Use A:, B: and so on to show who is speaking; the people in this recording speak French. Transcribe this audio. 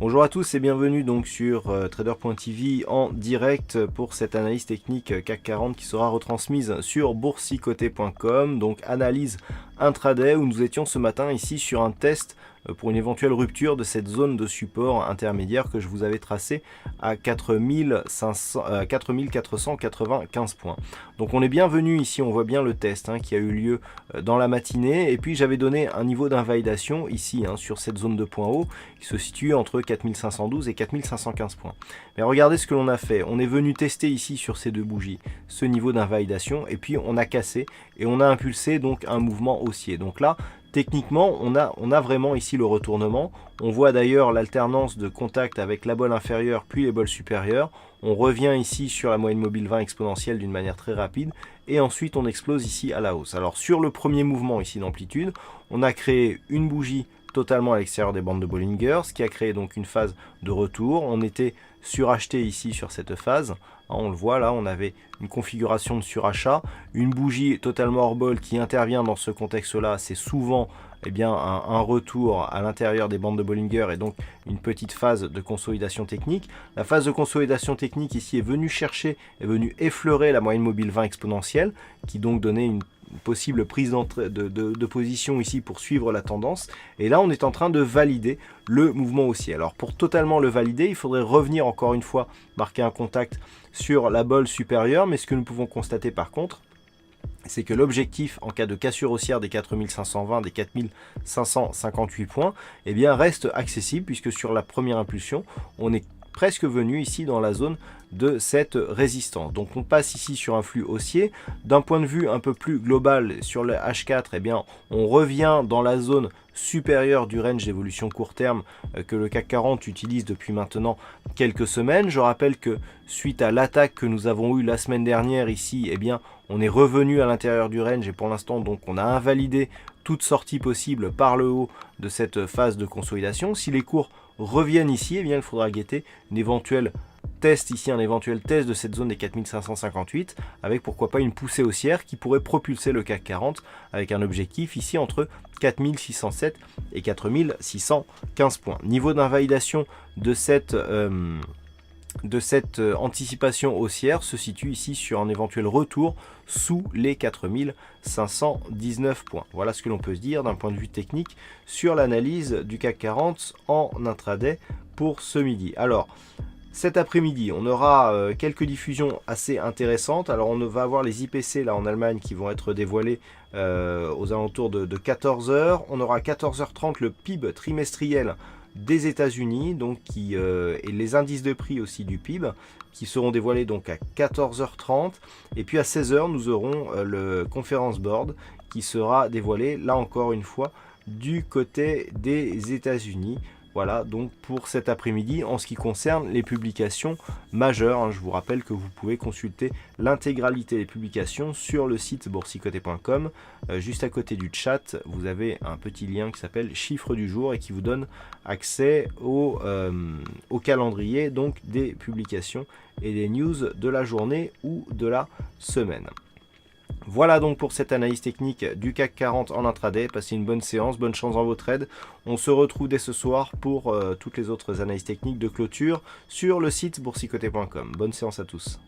A: Bonjour à tous et bienvenue donc sur Trader.tv en direct pour cette analyse technique CAC 40 qui sera retransmise sur boursicoté.com. Donc analyse intraday où nous étions ce matin ici sur un test pour une éventuelle rupture de cette zone de support intermédiaire que je vous avais tracée à 4495 points. Donc on est bienvenu ici, on voit bien le test qui a eu lieu dans la matinée, et puis j'avais donné un niveau d'invalidation ici sur cette zone de points hauts qui se situe entre 4512 et 4515 points. Mais regardez ce que l'on a fait, on est venu tester ici sur ces deux bougies ce niveau d'invalidation, et puis on a cassé et on a impulsé donc un mouvement haussier. Donc là, techniquement, on a vraiment ici le retournement. On voit d'ailleurs l'alternance de contact avec la bolle inférieure puis les bols supérieures. On revient ici sur la moyenne mobile 20 exponentielle d'une manière très rapide. Et ensuite, on explose ici à la hausse. Alors, sur le premier mouvement ici d'amplitude, on a créé une bougie totalement à l'extérieur des bandes de Bollinger, ce qui a créé donc une phase de retour. On était suracheté ici sur cette phase. On le voit là, on avait une configuration de surachat. Une bougie totalement hors bol qui intervient dans ce contexte-là, c'est souvent un retour à l'intérieur des bandes de Bollinger et donc une petite phase de consolidation technique. La phase de consolidation technique ici est venue effleurer la moyenne mobile 20 exponentielle qui donc donnait une possible prise de position ici pour suivre la tendance, et là on est en train de valider le mouvement haussier. Alors pour totalement le valider, il faudrait revenir encore une fois marquer un contact sur la bolle supérieure, mais ce que nous pouvons constater par contre, c'est que l'objectif en cas de cassure haussière des 4520, des 4558 points, reste accessible, puisque sur la première impulsion, on est presque venu ici dans la zone de cette résistance. Donc on passe ici sur un flux haussier. D'un point de vue un peu plus global sur le H4, on revient dans la zone supérieure du range d'évolution court terme que le CAC 40 utilise depuis maintenant quelques semaines. Je rappelle que suite à l'attaque que nous avons eue la semaine dernière ici, on est revenu à l'intérieur du range, et pour l'instant donc on a invalidé toute sortie possible par le haut de cette phase de consolidation. Si les cours reviennent ici, il faudra guetter un éventuel test de cette zone des 4558, avec pourquoi pas une poussée haussière qui pourrait propulser le CAC 40 avec un objectif ici entre 4607 et 4615 points. Niveau d'invalidation de cette anticipation haussière se situe ici sur un éventuel retour sous les 4519 points. Voilà ce que l'on peut se dire d'un point de vue technique sur l'analyse du CAC 40 en intraday pour ce midi. Alors, cet après-midi, on aura quelques diffusions assez intéressantes. Alors, on va avoir les IPC là en Allemagne qui vont être dévoilés aux alentours de 14 h. On aura à 14h30 le PIB trimestriel des États-Unis, donc et les indices de prix aussi du PIB qui seront dévoilés donc à 14h30, et puis à 16h nous aurons le Conference Board qui sera dévoilé là encore une fois du côté des États-Unis. Voilà donc pour cet après-midi en ce qui concerne les publications majeures. Je vous rappelle que vous pouvez consulter l'intégralité des publications sur le site boursicoté.com. Juste à côté du chat, vous avez un petit lien qui s'appelle chiffre du jour et qui vous donne accès au calendrier donc des publications et des news de la journée ou de la semaine. Voilà donc pour cette analyse technique du CAC 40 en intraday. Passez une bonne séance, bonne chance dans vos trades. On se retrouve dès ce soir pour toutes les autres analyses techniques de clôture sur le site boursicoté.com. Bonne séance à tous.